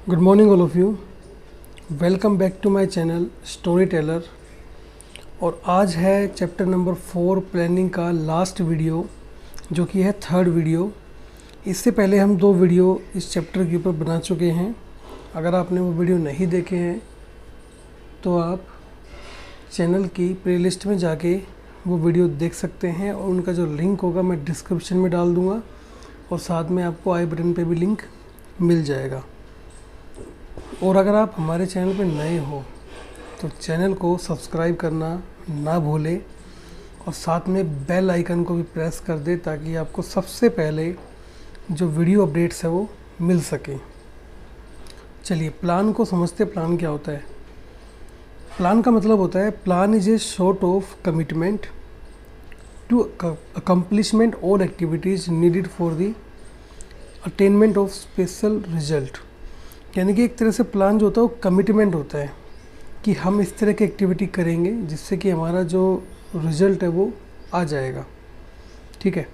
Good morning all of you. Welcome back to my channel story teller. और आज है chapter number 4 planning का last video, जो कि है थर्ड वीडियो। इससे पहले हम 2 वीडियो इस चैप्टर के ऊपर बना चुके हैं। अगर आपने वो वीडियो नहीं देखे हैं तो आप चैनल की प्लेलिस्ट में जाके वो वीडियो देख सकते हैं, और उनका जो लिंक होगा मैं डिस्क्रिप्शन में डाल दूँगा, और साथ में आपको आई बटन पे भी लिंक मिल जाएगा। और अगर आप हमारे चैनल पर नए हो तो चैनल को सब्सक्राइब करना ना भूलें, और साथ में बेल आइकन को भी प्रेस कर दें ताकि आपको सबसे पहले जो वीडियो अपडेट्स है वो मिल सके। चलिए प्लान को समझते। प्लान क्या होता है? प्लान का मतलब होता है plan is a short of commitment to accomplishment all activities needed for the attainment of special result. यानी कि एक तरह से प्लान जो होता है वो कमिटमेंट होता है कि हम इस तरह की एक्टिविटी करेंगे जिससे कि हमारा जो रिज़ल्ट है वो आ जाएगा। ठीक है।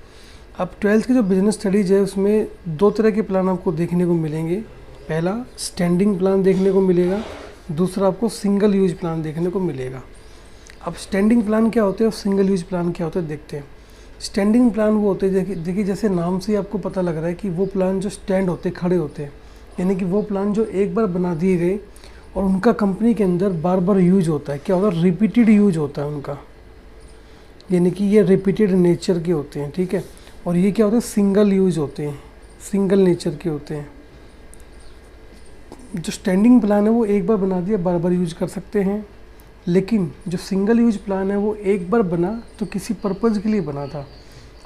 अब 12th की जो बिजनेस स्टडीज़ है उसमें 2 तरह के प्लान आपको देखने को मिलेंगे। पहला स्टैंडिंग प्लान देखने को मिलेगा, दूसरा आपको सिंगल यूज प्लान देखने को मिलेगा। अब स्टैंडिंग प्लान क्या होते हैं और सिंगल यूज प्लान क्या होते हैं देखते हैं। स्टैंडिंग प्लान वो होते हैं, देखिए जैसे नाम से ही आपको पता लग रहा है कि वो प्लान जो स्टैंड होते हैं, खड़े होते हैं, यानी कि वो प्लान जो एक बार बना दिए गए और उनका कंपनी के अंदर बार बार यूज होता है। क्या होता है? रिपीटेड यूज होता है उनका, यानी कि ये रिपीटेड नेचर के होते हैं। ठीक है। और ये क्या होता है? सिंगल यूज होते हैं, सिंगल नेचर के होते हैं। जो स्टैंडिंग प्लान है वो एक बार बना दिया, बार बार यूज कर सकते हैं। लेकिन जो सिंगल यूज प्लान है वो एक बार बना तो किसी पर्पज़ के लिए बना था,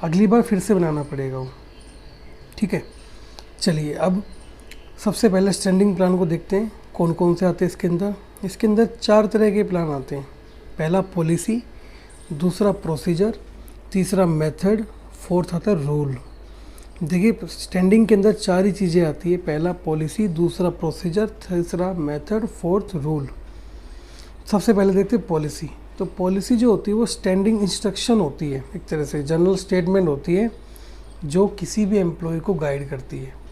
अगली बार फिर से बनाना पड़ेगा वो। ठीक है। चलिए अब सबसे पहले स्टैंडिंग प्लान को देखते हैं कौन कौन से आते हैं इसके अंदर। इसके अंदर 4 तरह के प्लान आते हैं। पहला पॉलिसी, दूसरा प्रोसीजर, तीसरा मेथड, फोर्थ आता है रूल। देखिए स्टैंडिंग के अंदर 4 ही चीज़ें आती है। पहला पॉलिसी, दूसरा प्रोसीजर, तीसरा मेथड, फोर्थ रूल। सबसे पहले देखते हैं पॉलिसी। तो पॉलिसी जो होती है वो स्टैंडिंग इंस्ट्रक्शन होती है, एक तरह से जनरल स्टेटमेंट होती है जो किसी भी एम्प्लॉय को गाइड करती है।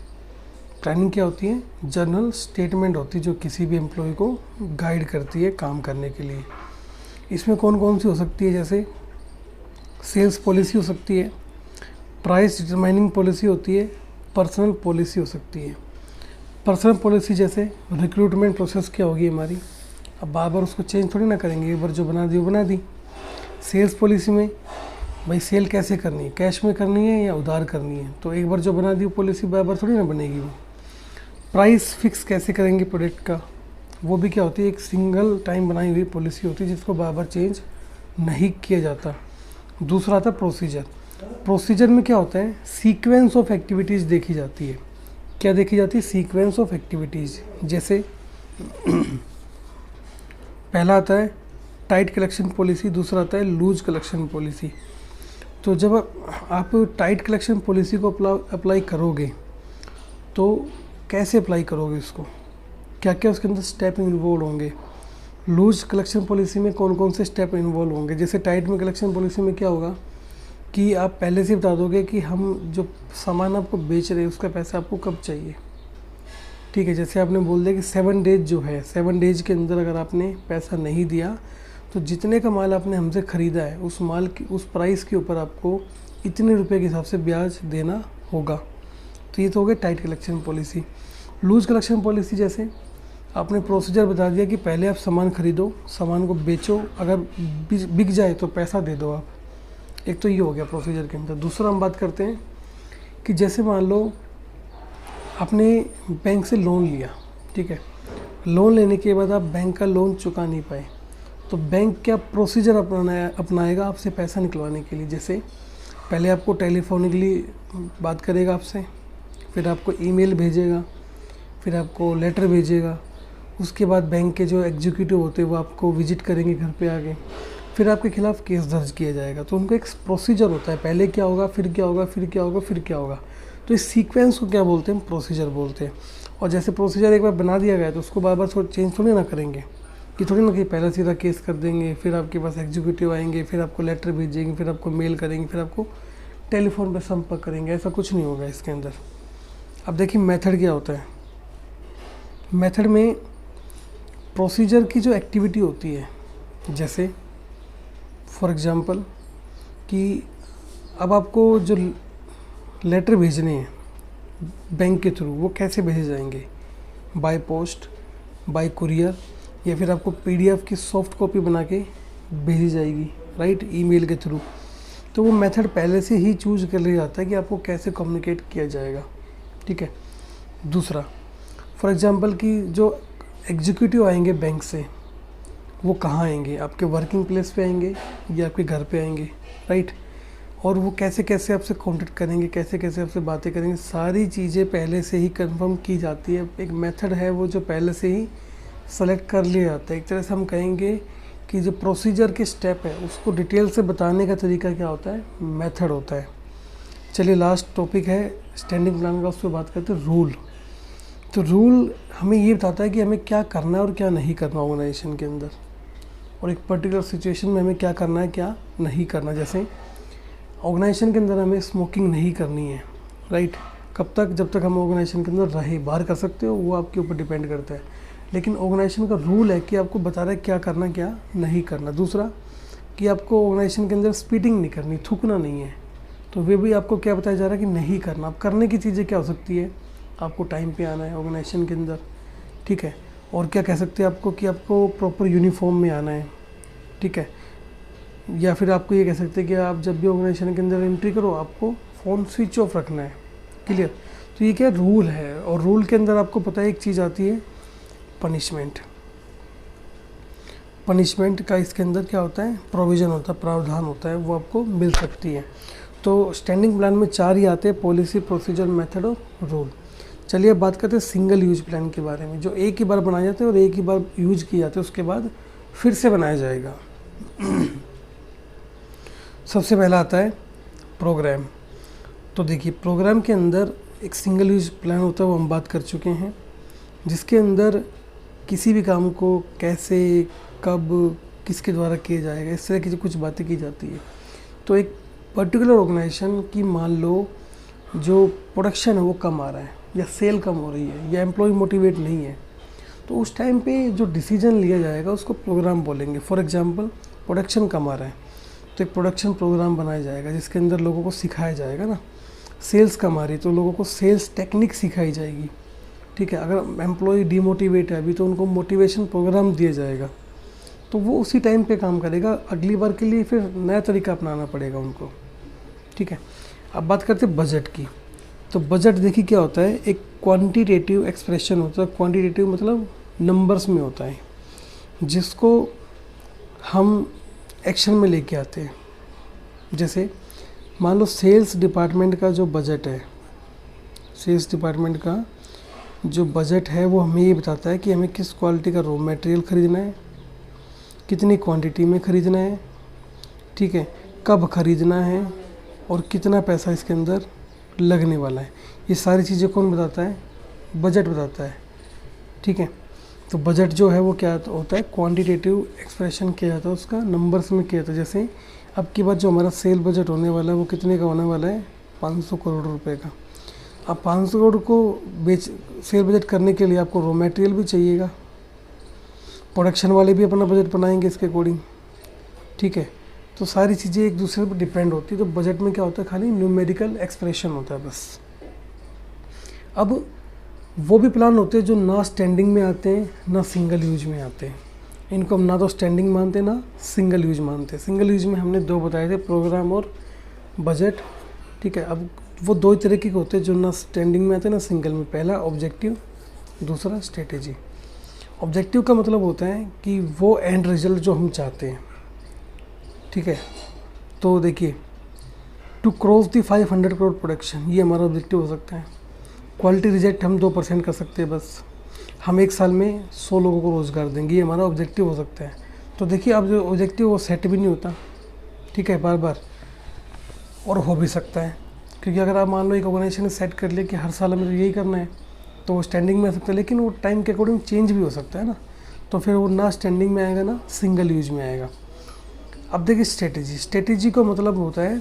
प्लानिंग क्या होती है? जनरल स्टेटमेंट होती है जो किसी भी एम्प्लॉय को गाइड करती है काम करने के लिए। इसमें कौन कौन सी हो सकती है? जैसे सेल्स पॉलिसी हो सकती है, प्राइस डिटरमाइनिंग पॉलिसी होती है, पर्सनल पॉलिसी हो सकती है। पर्सनल पॉलिसी जैसे रिक्रूटमेंट प्रोसेस क्या होगी हमारी, अब बार बार उसको चेंज थोड़ी ना करेंगे, एक बार जो बना दी वो बना दी। सेल्स पॉलिसी में भाई सेल कैसे करनी है, कैश में करनी है या उधार करनी है, तो एक बार जो बना दी वो पॉलिसी बार बार थोड़ी ना बनेगी वो। प्राइस फिक्स कैसे करेंगे प्रोडक्ट का, वो भी क्या होती है? एक सिंगल टाइम बनाई हुई पॉलिसी होती है जिसको बार बार चेंज नहीं किया जाता। दूसरा आता है प्रोसीजर। प्रोसीजर में क्या होता है? सीक्वेंस ऑफ एक्टिविटीज़ देखी जाती है। क्या देखी जाती है? Sequence of activities. जैसे पहला आता है टाइट कलेक्शन पॉलिसी, दूसरा आता है लूज कलेक्शन पॉलिसी। तो जब आप टाइट कलेक्शन पॉलिसी को अप्लाई करोगे तो कैसे अप्लाई करोगे इसको, क्या क्या उसके अंदर स्टेप इन्वॉल्व होंगे। लूज कलेक्शन पॉलिसी में कौन कौन से स्टेप इन्वॉल्व होंगे। जैसे टाइट में कलेक्शन पॉलिसी में क्या होगा कि आप पहले से बता दोगे कि हम जो सामान आपको बेच रहे हैं उसका पैसा आपको कब चाहिए। ठीक है। जैसे आपने बोल दिया कि 7 डेज जो है, 7 डेज के अंदर अगर आपने पैसा नहीं दिया तो जितने का माल आपने हमसे ख़रीदा है उस माल की उस प्राइस के ऊपर आपको इतने रुपए के हिसाब से ब्याज देना होगा। तो ये तो हो गया tight collection policy. Loose collection policy जैसे आपने प्रोसीजर बता दिया कि पहले आप सामान ख़रीदो, सामान को बेचो, अगर बिक जाए तो पैसा दे दो आप। एक तो ये हो गया प्रोसीजर के अंदर। दूसरा हम बात करते हैं कि जैसे मान लो आपने बैंक से लोन लिया। ठीक है। लोन लेने के बाद आप बैंक का लोन चुका नहीं पाए तो बैंक क्या प्रोसीजर अपनाएगा आपसे पैसा निकलवाने के लिए। जैसे पहले आपको टेलीफोनिकली बात करेगा आपसे, फिर आपको ईमेल भेजेगा, फिर आपको लेटर भेजेगा, उसके बाद बैंक के जो एग्जीक्यूटिव होते हैं वो आपको विजिट करेंगे घर पे आके, फिर आपके खिलाफ़ केस दर्ज किया जाएगा। तो उनका एक प्रोसीजर होता है, पहले क्या होगा, फिर क्या होगा, फिर क्या होगा, फिर क्या होगा। तो इस सीक्वेंस को क्या बोलते हैं? प्रोसीजर बोलते हैं। और जैसे प्रोसीजर एक बार बना दिया गया तो उसको बार बार चेंज थोड़ी ना करेंगे, कि थोड़ी ना कि पहला सीधा केस कर देंगे, फिर आपके पास एग्जीक्यूटिव आएंगे, फिर आपको लेटर भेजेंगे, फिर आपको मेल करेंगे, फिर आपको टेलीफोन पर संपर्क करेंगे। ऐसा कुछ नहीं होगा इसके अंदर। अब देखिए मेथड क्या होता है। मेथड में प्रोसीजर की जो एक्टिविटी होती है, जैसे फॉर एग्ज़ाम्पल कि अब आपको जो लेटर भेजने हैं बैंक के थ्रू, वो कैसे भेजे जाएंगे, बाय पोस्ट, बाय कुरियर, या फिर आपको पीडीएफ की सॉफ्ट कॉपी बना के भेजी जाएगी, राइट, ईमेल के थ्रू। तो वो मेथड पहले से ही चूज़ कर लिया जाता है कि आपको कैसे कम्युनिकेट किया जाएगा, ठीक है। दूसरा, फॉर एग्ज़ाम्पल कि जो एग्जीक्यूटिव आएंगे बैंक से, वो कहाँ आएंगे, आपके वर्किंग प्लेस पे आएंगे या आपके घर पे आएंगे, राइट। और वो कैसे कैसे आपसे कांटेक्ट करेंगे, कैसे कैसे आपसे बातें करेंगे, सारी चीज़ें पहले से ही कंफर्म की जाती है। एक मेथड है वो जो पहले से ही सेलेक्ट कर लिया जाता है। एक तरह से हम कहेंगे कि जो प्रोसीजर के स्टेप है उसको डिटेल से बताने का तरीका क्या होता है, मेथड होता है। चलिए लास्ट टॉपिक है स्टैंडिंग प्लान का, उस पर बात करते हैं रूल। तो रूल हमें ये बताता है कि हमें क्या करना है और क्या नहीं करना ऑर्गेनाइजेशन के अंदर, और एक पर्टिकुलर सिचुएशन में हमें क्या करना है क्या नहीं करना। जैसे ऑर्गेनाइजेशन के अंदर हमें स्मोकिंग नहीं करनी है, राइट। कब तक, जब तक हम ऑर्गेनाइजेशन के अंदर रहे, बाहर कर सकते हो वो आपके ऊपर डिपेंड करता है, लेकिन ऑर्गेनाइजेशन का रूल है कि आपको बता रहा है क्या करना क्या नहीं करना। दूसरा कि आपको ऑर्गेनाइजेशन के अंदर स्पीडिंग नहीं करनी, थूकना नहीं है, तो वे भी आपको क्या बताया जा रहा है कि नहीं करना। अब करने की चीज़ें क्या हो सकती है, आपको टाइम पे आना है ऑर्गेनाइजेशन के अंदर, ठीक है। और क्या कह सकते हैं आपको कि आपको प्रॉपर यूनिफॉर्म में आना है, ठीक है। या फिर आपको ये कह सकते हैं कि आप जब भी ऑर्गेनाइजेशन के अंदर एंट्री करो आपको फ़ोन स्विच ऑफ रखना है, क्लियर। तो ये क्या रूल है, और रूल के अंदर आपको पता है एक चीज़ आती है पनिशमेंट। पनिशमेंट का इसके अंदर क्या होता है, प्रोविज़न होता है, प्रावधान होता है, वो आपको मिल सकती है। तो स्टैंडिंग प्लान में 4 ही आते हैं, पॉलिसी, प्रोसीजर, मेथड और रूल। चलिए अब बात करते हैं सिंगल यूज प्लान के बारे में, जो एक ही बार बनाए जाते हैं और एक ही बार यूज किए जाते हैं, उसके बाद फिर से बनाया जाएगा। सबसे पहला आता है प्रोग्राम। तो देखिए प्रोग्राम के अंदर एक सिंगल यूज प्लान होता है, वो हम बात कर चुके हैं, जिसके अंदर किसी भी काम को कैसे, कब, किसके द्वारा किया जाएगा, इस तरह की कुछ बातें की जाती है। तो एक पर्टिकुलर ऑर्गेनाइजेशन की मान लो जो प्रोडक्शन है वो कम आ रहा है, या सेल कम हो रही है, या एम्प्लॉय मोटिवेट नहीं है, तो उस टाइम पे जो डिसीजन लिया जाएगा उसको प्रोग्राम बोलेंगे। फॉर एग्जांपल प्रोडक्शन कम आ रहा है तो एक प्रोडक्शन प्रोग्राम बनाया जाएगा जिसके अंदर लोगों को सिखाया जाएगा ना। सेल्स कम आ रही तो लोगों को सेल्स टेक्निक सिखाई जाएगी, ठीक है। अगर एम्प्लॉय डिमोटिवेट है अभी तो उनको मोटिवेशन प्रोग्राम दिया जाएगा, तो वो उसी टाइम पे काम करेगा, अगली बार के लिए फिर नया तरीका अपनाना पड़ेगा उनको, ठीक है। अब बात करते हैं बजट की। तो बजट देखिए क्या होता है, एक क्वांटिटेटिव एक्सप्रेशन होता है। क्वांटिटेटिव मतलब नंबर्स में होता है, जिसको हम एक्शन में लेके आते हैं। जैसे मान लो सेल्स डिपार्टमेंट का जो बजट है, सेल्स डिपार्टमेंट का जो बजट है वो हमें ये बताता है कि हमें किस क्वालिटी का रॉ मटेरियल ख़रीदना है, कितनी क्वांटिटी में ख़रीदना है, ठीक है, कब ख़रीदना है और कितना पैसा इसके अंदर लगने वाला है। ये सारी चीज़ें कौन बताता है, बजट बताता है, ठीक है। तो बजट जो है वो क्या होता है, क्वांटिटेटिव एक्सप्रेशन किया जाता है, उसका नंबर्स में किया जाता है। जैसे अब की बार जो हमारा सेल बजट होने वाला है वो कितने का होने वाला है, 500 करोड़ रुपए का। अब 500 करोड़ को सेल बजट करने के लिए आपको रॉ मटेरियल भी चाहिएगा, प्रोडक्शन वाले भी अपना बजट बनाएंगे इसके अकॉर्डिंग, ठीक है। तो सारी चीज़ें एक दूसरे पर डिपेंड होती है। तो बजट में क्या होता है, खाली न्यूमेरिकल एक्सप्रेशन होता है बस। अब वो भी प्लान होते हैं जो ना स्टैंडिंग में आते हैं ना सिंगल यूज में आते हैं। इनको हम ना तो स्टैंडिंग मानते ना सिंगल यूज मानते। सिंगल यूज में हमने 2 बताए थे, प्रोग्राम और बजट, ठीक है। अब वो 2 तरह के होते हैं जो ना स्टैंडिंग में आते हैं ना सिंगल में। पहला ऑब्जेक्टिव, दूसरा स्ट्रेटेजी। ऑब्जेक्टिव का मतलब होता है कि वो एंड रिजल्ट जो हम चाहते हैं, ठीक है। तो देखिए to cross the 500 crore production, ये हमारा ऑब्जेक्टिव हो सकता है। क्वालिटी रिजेक्ट हम 2% कर सकते हैं बस, हम 1 साल में 100 लोगों को रोज़गार देंगे, ये हमारा ऑब्जेक्टिव हो सकता है। तो देखिए अब जो ऑब्जेक्टिव वो सेट भी नहीं होता, ठीक है, बार बार, और हो भी सकता है। क्योंकि अगर आप मान लो एक ऑर्गेनाइजेशन ने सेट कर लिया कि हर साल हमें तो यही करना है, तो वो स्टैंडिंग में आ सकता है, लेकिन वो टाइम के अकॉर्डिंग चेंज भी हो सकता है ना, तो फिर वो ना स्टैंडिंग में आएगा ना सिंगल यूज में आएगा। अब देखिए स्ट्रेटेजी, स्ट्रेटेजी का मतलब होता है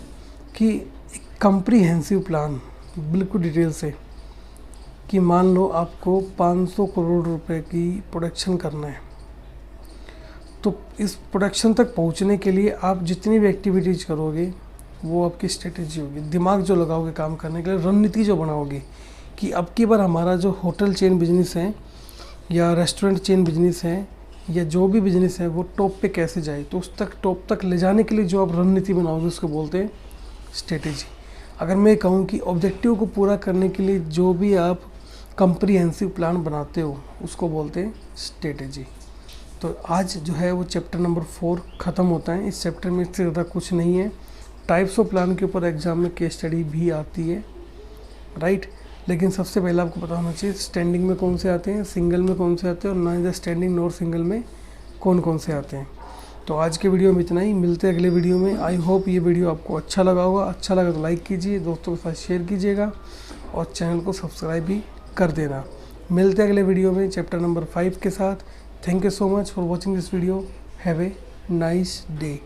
कि एक कम्प्रीहेंसिव प्लान, बिल्कुल डिटेल से, कि मान लो आपको 500 करोड़ रुपए की प्रोडक्शन करना है, तो इस प्रोडक्शन तक पहुंचने के लिए आप जितनी भी एक्टिविटीज़ करोगे वो आपकी स्ट्रेटेजी होगी, दिमाग जो लगाओगे काम करने के लिए, रणनीति जो बनाओगे कि अब की बार हमारा जो होटल चेन बिजनेस है या रेस्टोरेंट चेन बिजनेस है या जो भी बिजनेस है वो टॉप पे कैसे जाए, तो उस तक टॉप तक ले जाने के लिए जो आप रणनीति बनाओगे उसको बोलते हैं स्ट्रेटेजी। अगर मैं कहूँ कि ऑब्जेक्टिव को पूरा करने के लिए जो भी आप कंप्रीहेंसिव प्लान बनाते हो उसको बोलते हैं स्ट्रेटेजी। तो आज जो है वो चैप्टर नंबर 4 ख़त्म होता है। इस चैप्टर में इससे ज़्यादा कुछ नहीं है। टाइप्स ऑफ प्लान के ऊपर एग्ज़ाम में केस स्टडी भी आती है, राइट। लेकिन सबसे पहले आपको पता होना चाहिए स्टैंडिंग में कौन से आते हैं, सिंगल में कौन से आते हैं और नाइदर स्टैंडिंग नॉर सिंगल में कौन कौन से आते हैं। तो आज के वीडियो में इतना ही, मिलते हैं अगले वीडियो में। आई होप ये वीडियो आपको अच्छा लगा होगा। अच्छा लगा तो लाइक कीजिए, दोस्तों के साथ शेयर कीजिएगा और चैनल को सब्सक्राइब भी कर देना। मिलते हैं अगले वीडियो में चैप्टर नंबर 5 के साथ। Thank you so much for watching this video. Have a nice day.